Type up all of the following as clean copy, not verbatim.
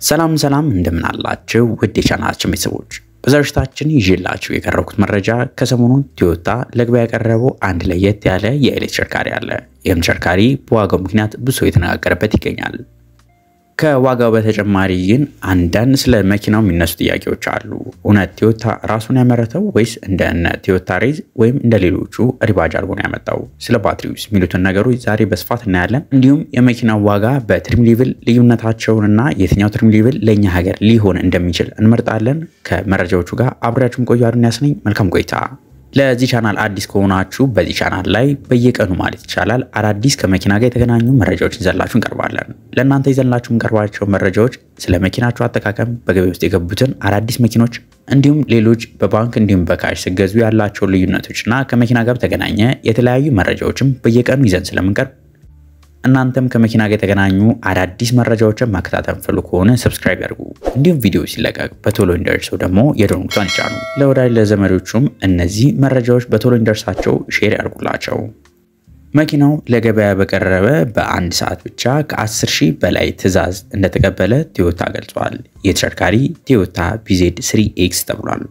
ሰላም እንደምን አላችሁ ውድ የቻናላችን ቤተሰቦች በዛሬታችን ይዤላችሁ የቀረብኩት መረጃ ከሰሞኑ ቶዮታ ለገበያ ያቀረበው አንድ ለየት ያለ የኤሌክትሪክ ተሽከርካሪ አለ። ይህም ተሽከርካሪ በዋጋው ምክንያት ብዙ የተነጋገረበት ይገኛል። ከዋጋው በተጨማሪ ግን አንዳንድ ስለ መኪናው የሚነሱ ጥያቄዎች አሉ። እውነት ቶዮታ ራሱን ያመረተው ወይስ እንደነ ቶዮታ ሬዝ ወይም እንደሌሎቹ ሪባጅ አድርጎ ነው ያመጣው? ስለ ባትሪውስ የሚሉትን ነገሮች ዛሬ በስፋት እናያለን። እንዲሁም የመኪናው ዋጋ በትሪም ሌቭል ልዩነታቸውንና የትኛው ትሪም ሌቭል ለኛ ሀገር ሊሆን እንደሚችል እንመርጣለን። ከመረጃዎቹ ጋር አብራችሁን ቆዩ። አድርኛስነኝ መልካም ቆይታ። ለዚህ ቻናል አዲስ ከሆናችሁ በዚህ ቻናል ላይ በየቀኑ ማለት ይቻላል አዳዲስ ከመኪና ጋር የተገናኙ መረጃዎችን ይዘላችሁ እንቀርባለን። ለእናንተ ይዘላችሁ እንቀርባቸው መረጃዎች ስለ መኪናችሁ አጠቃቀም፣ በገበያ ውስጥ የገቡትን አዳዲስ መኪኖች እንዲሁም ሌሎች በባንክ እንዲሁም በካሽ ሲገዙ ያላቸው ልዩነቶችና ከመኪና ጋር ተገናኘ የተለያዩ መረጃዎችን በየቀኑ ይዘን ስለምንቀርብ እናንተም ከመኪና ጋር የተገናኙ አዳዲስ መረጃዎችን ማከታተል ፈልጉ ከሆነ ሰብስክራይብ ያድርጉ። እንዲሁም ቪዲዮ ሲለቀቅ በቶሎ እንዲደርሰው ደግሞ የደወል ምልክቱን ይጫኑ። ለወዳጅ ለዘመዶቹም እነዚህ መረጃዎች በቶሎ እንዲደርሳቸው ሼር ያድርጉላቸው። መኪናው ለገበያ በቀረበ በአንድ ሰዓት ብቻ ከ10,000 በላይ ትዕዛዝ እንደተቀበለ ቶዮታ ገልጿል። የተሽከርካሪ ቶዮታ BZ3X ተብሏል።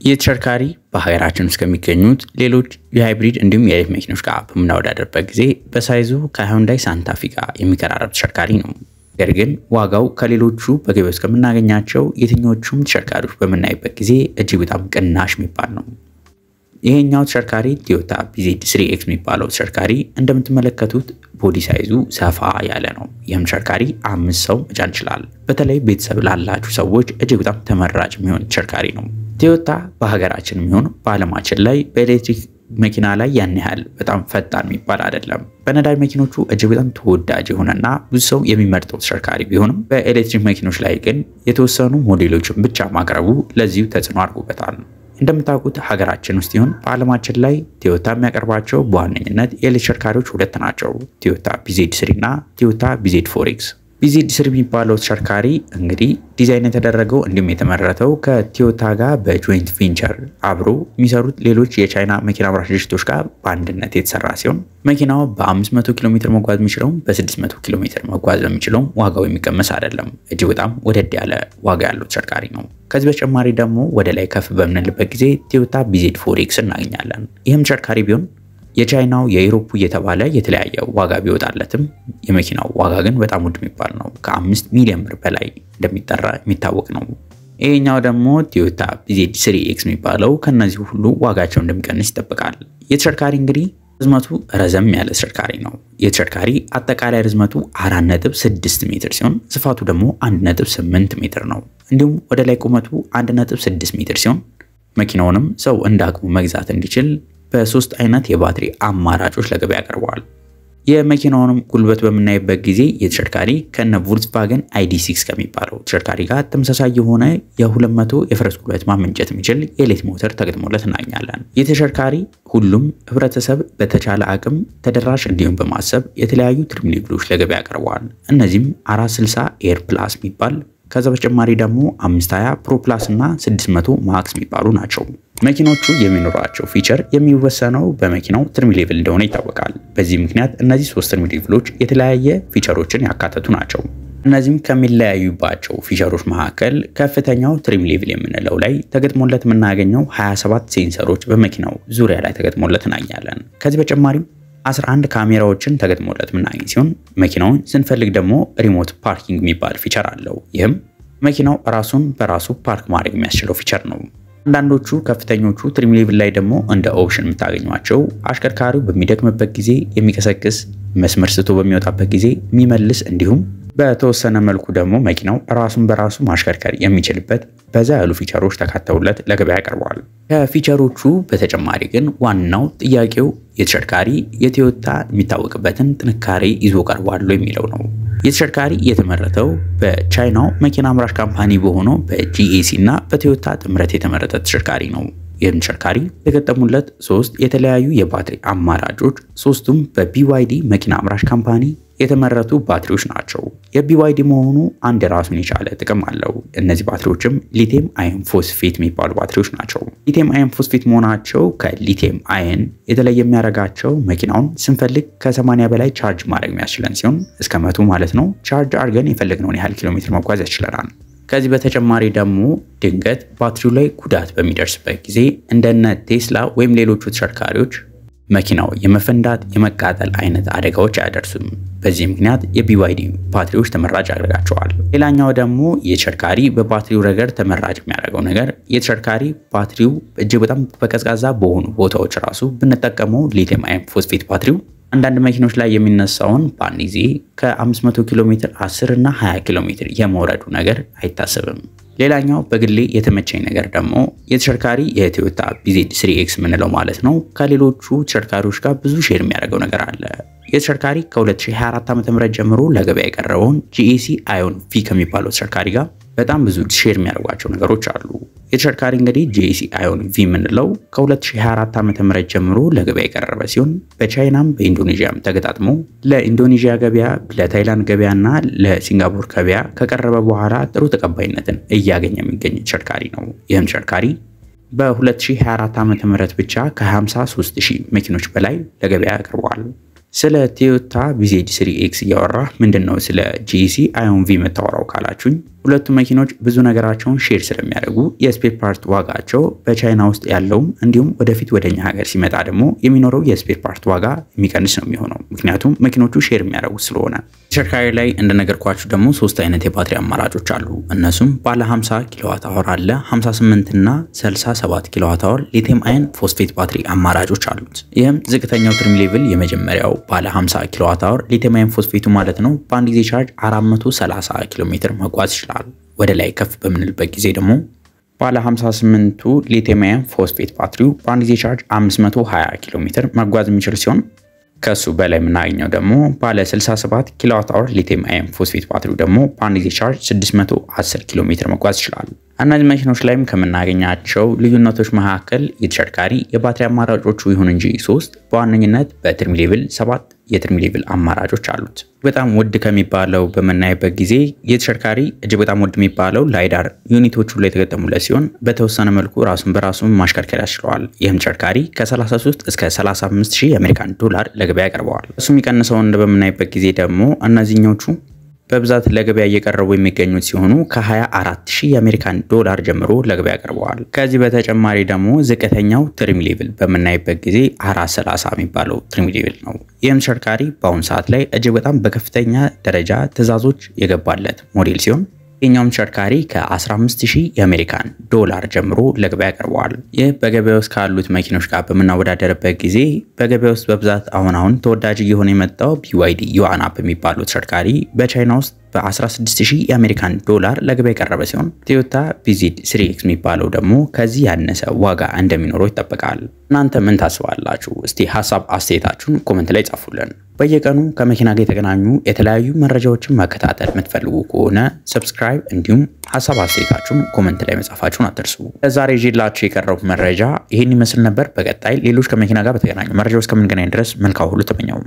የተሽከርካሪ በሀገራችን ውስጥ ከሚገኙት ሌሎች የሃይብሪድ እንዲሁም የኤሌክትሪክ መኪኖች ጋር በምናወዳደርበት ጊዜ በሳይዙ ከሃይንዳይ ሳንታ ፌ ጋር የሚቀራረብ ተሽከርካሪ ነው። ነገር ግን ዋጋው ከሌሎቹ በገበያ ውስጥ ከምናገኛቸው የትኞቹም ተሽከርካሪዎች በምናይበት ጊዜ እጅግ በጣም ቅናሽ የሚባል ነው። ይሄኛው ተሽከርካሪ ቶዮታ BZ3X የሚባለው ተሽከርካሪ እንደምትመለከቱት ቦዲ ሳይዙ ሰፋ ያለ ነው። ይህም ተሽከርካሪ 5 ሰው መጫን ይችላል። በተለይ ቤተሰብ ላላችሁ ሰዎች እጅግ በጣም ተመራጭ የሚሆን ተሽከርካሪ ነው። ቶዮታ በሀገራችን የሚሆን በዓለማችን ላይ በኤሌክትሪክ መኪና ላይ ያን ያህል በጣም ፈጣን የሚባል አይደለም። በነዳጅ መኪኖቹ እጅግ በጣም ተወዳጅ የሆነና ብዙ ሰው የሚመርጠው ተሽከርካሪ ቢሆንም በኤሌክትሪክ መኪኖች ላይ ግን የተወሰኑ ሞዴሎችን ብቻ ማቅረቡ ለዚሁ ተጽዕኖ አድርጎበታል። እንደምታውቁት ሀገራችን ውስጥ ይሁን በዓለማችን ላይ ቶዮታ የሚያቀርባቸው በዋነኝነት የኤሌክትሪክ ተሽከርካሪዎች ሁለት ናቸው። ቶዮታ BZ3 እና ቶዮታ BZ4X። BZ3 የሚባለው ተሽከርካሪ እንግዲህ ዲዛይን የተደረገው እንዲሁም የተመረተው ከቶዮታ ጋር በጆይንት ቬንቸር አብሮ የሚሰሩት ሌሎች የቻይና መኪና አምራች ድርጅቶች ጋር በአንድነት የተሰራ ሲሆን መኪናው በ500 ኪሎ ሜትር መጓዝ የሚችለው በ600 ኪሎ ሜትር መጓዝ የሚችለው ዋጋው የሚቀመስ አይደለም። እጅግ በጣም ወደድ ያለ ዋጋ ያለው ተሽከርካሪ ነው። ከዚህ በተጨማሪ ደግሞ ወደ ላይ ከፍ በምንልበት ጊዜ ቶዮታ BZ4X እናገኛለን። ይህም ተሽከርካሪ ቢሆን የቻይናው የዩሮፑ እየተባለ የተለያየ ዋጋ ቢወጣለትም የመኪናው ዋጋ ግን በጣም ውድ የሚባል ነው። ከ5 ሚሊዮን ብር በላይ እንደሚጠራ የሚታወቅ ነው። ይሄኛው ደግሞ ቶዮታ BZ3X የሚባለው ከነዚህ ሁሉ ዋጋቸው እንደሚቀንስ ይጠበቃል። የተሽከርካሪ እንግዲህ ርዝመቱ ረዘም ያለ ተሽከርካሪ ነው። የተሽከርካሪ አጠቃላይ ርዝመቱ 4.6 ሜትር ሲሆን ስፋቱ ደግሞ 1.8 ሜትር ነው። እንዲሁም ወደ ላይ ቁመቱ 1.6 ሜትር ሲሆን መኪናውንም ሰው እንዳቅሙ መግዛት እንዲችል በሶስት አይነት የባትሪ አማራጮች ለገበያ ያቀርባል። የመኪናውንም ጉልበት በምናይበት ጊዜ የተሽከርካሪ ከነ ቮልክስቫገን ID.6 ከሚባለው ተሽከርካሪ ጋር ተመሳሳይ የሆነ የ200 የፈረስ ጉልበት ማመንጨት የሚችል የኤሌክትሪክ ሞተር ተገጥሞለት እናገኛለን። የተሽከርካሪ ሁሉም ህብረተሰብ በተቻለ አቅም ተደራሽ እንዲሆን በማሰብ የተለያዩ ትሪም ሌቭሎች ለገበያ ያቀርባል። እነዚህም 460 ኤር ፕላስ የሚባል ከዛ በተጨማሪ ደግሞ 520 ፕሮ ፕላስ እና 600 ማክስ የሚባሉ ናቸው። መኪኖቹ የሚኖራቸው ፊቸር የሚወሰነው በመኪናው ትሪም ሌቭል እንደሆነ ይታወቃል። በዚህ ምክንያት እነዚህ ሶስት ትሪም ሌቭሎች የተለያየ ፊቸሮችን ያካተቱ ናቸው። እነዚህም ከሚለያዩባቸው ፊቸሮች መካከል ከፍተኛው ትሪም ሌቭል የምንለው ላይ ተገጥሞለት የምናገኘው 27 ሴንሰሮች በመኪናው ዙሪያ ላይ ተገጥሞለት እናገኛለን። ከዚህ በተጨማሪም 11 ካሜራዎችን ተገጥሞለት ምናገኝ ሲሆን መኪናውን ስንፈልግ ደግሞ ሪሞት ፓርኪንግ የሚባል ፊቸር አለው። ይህም መኪናው ራሱን በራሱ ፓርክ ማድረግ የሚያስችለው ፊቸር ነው። አንዳንዶቹ ከፍተኞቹ ትሪም ሌቭል ላይ ደግሞ እንደ ኦፕሽን የምታገኟቸው አሽከርካሪው በሚደክምበት ጊዜ የሚቀሰቅስ፣ መስመር ስቶ በሚወጣበት ጊዜ የሚመልስ እንዲሁም በተወሰነ መልኩ ደግሞ መኪናው ራሱን በራሱ ማሽከርከር የሚችልበት በዛ ያሉ ፊቸሮች ተካተውለት ለገበያ ያቀርባል። ከፊቸሮቹ በተጨማሪ ግን ዋናው ጥያቄው የተሽከርካሪ የቶዮታ የሚታወቅበትን ጥንካሬ ይዞ ቀርቧል የሚለው ነው። የተሽከርካሪ የተመረተው በቻይናው መኪና አምራች ካምፓኒ በሆነው በጂኤሲ እና በቶዮታ ጥምረት የተመረተ ተሽከርካሪ ነው። ይህም ተሽከርካሪ የተገጠሙለት ሶስት የተለያዩ የባትሪ አማራጮች ሶስቱም በBYD መኪና አምራች ካምፓኒ የተመረቱ ባትሪዎች ናቸው። የቢዋይዲ መሆኑ አንድ ራሱን የቻለ ጥቅም አለው። እነዚህ ባትሪዎችም ሊቲየም አየን ፎስፌት የሚባሉ ባትሪዎች ናቸው። ሊቲየም አየን ፎስፌት መሆናቸው ከሊቲየም አየን የተለየ የሚያደርጋቸው መኪናውን ስንፈልግ ከ80 በላይ ቻርጅ ማድረግ የሚያስችለን ሲሆን እስከ 100 ማለት ነው ቻርጅ አድርገን የፈለግነውን ያህል ኪሎ ሜትር መጓዝ ያስችለናል። ከዚህ በተጨማሪ ደግሞ ድንገት ባትሪው ላይ ጉዳት በሚደርስበት ጊዜ እንደነ ቴስላ ወይም ሌሎቹ ተሽከርካሪዎች መኪናው የመፈንዳት የመቃጠል አይነት አደጋዎች አያደርሱም። በዚህ ምክንያት የቢዋይዲ ባትሪዎች ተመራጭ ያደርጋቸዋል። ሌላኛው ደግሞ የተሽከርካሪ በባትሪው ረገድ ተመራጭ የሚያደርገው ነገር የተሽከርካሪ ባትሪው እጅግ በጣም በቀዝቃዛ በሆኑ ቦታዎች ራሱ ብንጠቀመው ሊቲየም አየን ፎስፌት ባትሪው አንዳንድ መኪኖች ላይ የሚነሳውን በአንድ ጊዜ ከ500 ኪሎ ሜትር 10 እና 20 ኪሎ ሜትር የመውረዱ ነገር አይታሰብም። ሌላኛው በግሌ የተመቸኝ ነገር ደግሞ የተሽከርካሪ የቶዮታ BZ3X ምንለው ማለት ነው ከሌሎቹ ተሽከርካሪዎች ጋር ብዙ ሼር የሚያደርገው ነገር አለ። የተሽከርካሪ ከ2024 ዓ.ም ጀምሮ ለገበያ የቀረበውን GAC Aion V ከሚባለው ተሽከርካሪ ጋር በጣም ብዙ ሼር የሚያደርጓቸው ነገሮች አሉ። የተሽከርካሪ እንግዲህ GAC Aion V ምንለው ከ2024 ዓ.ም ጀምሮ ለገበያ የቀረበ ሲሆን በቻይናም በኢንዶኔዥያም ተገጣጥሞ ለኢንዶኔዥያ ገበያ፣ ለታይላንድ ገበያና ለሲንጋፖር ገበያ ከቀረበ በኋላ ጥሩ ተቀባይነትን እያገኘ የሚገኝ ተሽከርካሪ ነው። ይህም ተሽከርካሪ በ2024 ዓ.ም ብቻ ከ53000 መኪኖች በላይ ለገበያ አቅርቧል። ስለ ቶዮታ BZ3X ያወራ ምንድነው ስለ GAC Aion V መታወራው ካላችሁኝ ሁለቱ መኪኖች ብዙ ነገራቸውን ሼር ስለሚያደርጉ የስፔር ፓርት ዋጋቸው በቻይና ውስጥ ያለው እንዲሁም ወደፊት ወደኛ ሀገር ሲመጣ ደግሞ የሚኖረው የስፔር ፓርት ዋጋ የሚቀንስ ነው የሚሆነው ምክንያቱም መኪኖቹ ሼር የሚያደርጉ ስለሆነ። ተሽከርካሪ ላይ እንደነገርኳችሁ ደግሞ ሶስት አይነት የባትሪ አማራጮች አሉ። እነሱም ባለ 50 ኪሎዋት አወር አለ፣ 58 እና 67 ኪሎዋት አወር ሊቲየም አየን ፎስፌት ባትሪ አማራጮች አሉት። ይህም ዝቅተኛው ትሪም ሌቭል የመጀመሪያው ባለ 50 ኪሎዋት አወር ሊቲየም አየን ፎስፌቱ ማለት ነው በአንድ ጊዜ ቻርጅ 430 ኪሎ ሜትር መጓዝ ይችላል። ወደ ላይ ከፍ በምንልበት ጊዜ ደግሞ ባለ 58ቱ ሊቲየም አየን ፎስፌት ባትሪው በአንድ ጊዜ ቻርጅ 520 ኪሎ ሜትር መጓዝ የሚችል ሲሆን ከሱ በላይ የምናገኘው ደግሞ ባለ 67 ኪሎዋት አወር ሊቲየም አየን ፎስፌት ባትሪው ደግሞ በአንድ ጊዜ ቻርጅ 610 ኪሎ ሜትር መጓዝ ይችላል። እነዚህ መኪኖች ላይም ከምናገኛቸው ልዩነቶች መካከል የተሽከርካሪ የባትሪ አማራጮቹ ይሁን እንጂ ሶስት በዋነኝነት በትሪም ሌቭል 7 የትሪም ሌቭል አማራጮች አሉት። በጣም ውድ ከሚባለው በመናይበት ጊዜ የተሽከርካሪ እጅግ በጣም ውድ የሚባለው ላይዳር ዩኒቶቹ ላይ የተገጠሙለት ሲሆን በተወሰነ መልኩ ራሱን በራሱ ማሽከርከር ያስችለዋል። ይህም ተሽከርካሪ ከ33 እስከ 35000 የአሜሪካን ዶላር ለገበያ ያቀርበዋል። እሱ የሚቀንሰውን በመናይበት ጊዜ ደግሞ እነዚህኞቹ በብዛት ለገበያ እየቀረቡ የሚገኙት ሲሆኑ ከ24000 የአሜሪካን ዶላር ጀምሮ ለገበያ ያቀርበዋል። ከዚህ በተጨማሪ ደግሞ ዝቅተኛው ትሪም ሌቭል በመናይበት ጊዜ 430 የሚባለው ትሪም ሌቭል ነው። ይህም ተሽከርካሪ በአሁኑ ሰዓት ላይ እጅግ በጣም በከፍተኛ ደረጃ ትዕዛዞች የገባለት ሞዴል ሲሆን የኛውም ተሽከርካሪ ከ15000 የአሜሪካን ዶላር ጀምሮ ለገበያ ያቀርበዋል። ይህ በገበያ ውስጥ ካሉት መኪኖች ጋር በመናወዳደርበት ጊዜ በገበያ ውስጥ በብዛት አሁን ተወዳጅ እየሆነ የመጣው BYD ዩአንአፕ የሚባለው ተሽከርካሪ በቻይና ውስጥ በ16000 የአሜሪካን ዶላር ለገበያ የቀረበ ሲሆን ቶዮታ BZ3X የሚባለው ደግሞ ከዚህ ያነሰ ዋጋ እንደሚኖረው ይጠበቃል። እናንተ ምን ታስባላችሁ? እስቲ ሐሳብ አስተያየታችሁን ኮሜንት ላይ ጻፉልን። በየቀኑ ከመኪና ጋር የተገናኙ የተለያዩ መረጃዎችን መከታተል የምትፈልጉ ከሆነ ሰብስክራይብ እንዲሁም ሐሳብ አስተያየታችሁን ኮሜንት ላይ መጻፋችሁን አትርሱ። ለዛሬ ይዤላችሁ የቀረቡት መረጃ ይሄን ይመስል ነበር። በቀጣይ ሌሎች ከመኪና ጋር በተገናኙ መረጃዎች እስከምንገናኝ ድረስ መልካም ሁሉ ተመኘው።